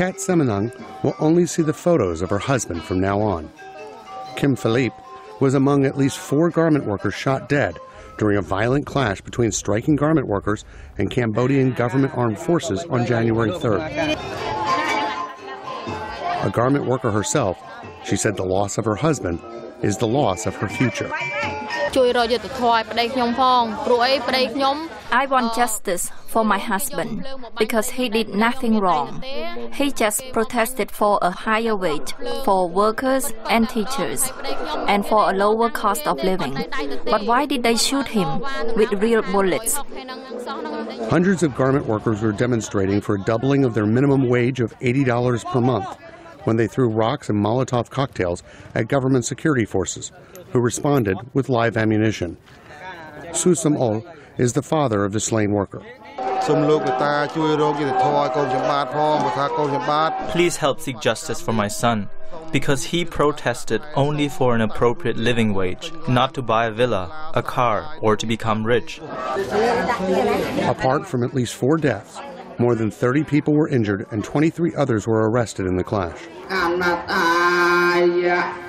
Kat Semenang will only see the photos of her husband from now on. Kim Philippe was among at least 4 garment workers shot dead during a violent clash between striking garment workers and Cambodian government armed forces on January 3rd. A garment worker herself, she said the loss of her husband is the loss of her future. I want justice for my husband because he did nothing wrong. He just protested for a higher wage for workers and teachers and for a lower cost of living. But why did they shoot him with real bullets? Hundreds of garment workers were demonstrating for a doubling of their minimum wage of $80 per month when they threw rocks and Molotov cocktails at government security forces, who responded with live ammunition. Susam Ol is the father of the slain worker. Please help seek justice for my son, because he protested only for an appropriate living wage, not to buy a villa, a car, or to become rich. Apart from at least 4 deaths, more than 30 people were injured and 23 others were arrested in the clash.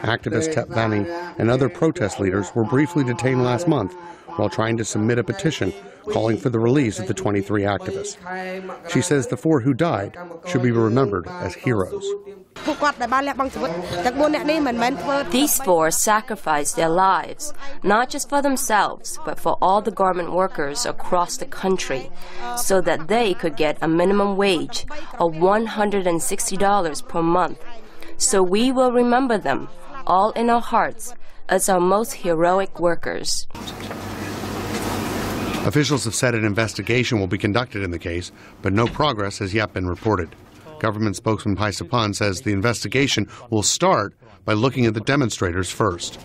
Activist Tep Vanny and other protest leaders were briefly detained last month while trying to submit a petition calling for the release of the 23 activists. She says the 4 who died should be remembered as heroes. These 4 sacrificed their lives, not just for themselves, but for all the garment workers across the country, so that they could get a minimum wage of $160 per month. So we will remember them, all in our hearts, as our most heroic workers. Officials have said an investigation will be conducted in the case, but no progress has yet been reported. Government spokesman Paisapan says the investigation will start by looking at the demonstrators first.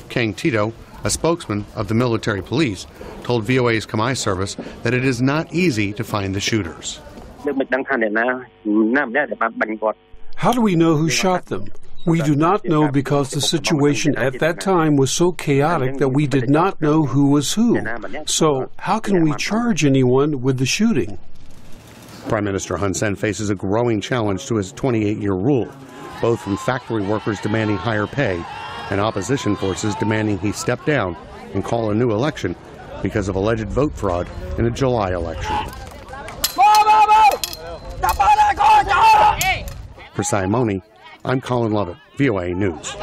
Kang Tito, a spokesman of the military police, told VOA's Khmer service that it is not easy to find the shooters. How do we know who shot them? We do not know because the situation at that time was so chaotic that we did not know who was who. So how can we charge anyone with the shooting? Prime Minister Hun Sen faces a growing challenge to his 28-year rule, both from factory workers demanding higher pay and opposition forces demanding he step down and call a new election because of alleged vote fraud in a July election. For Mony, I'm Colin Lovett, VOA News.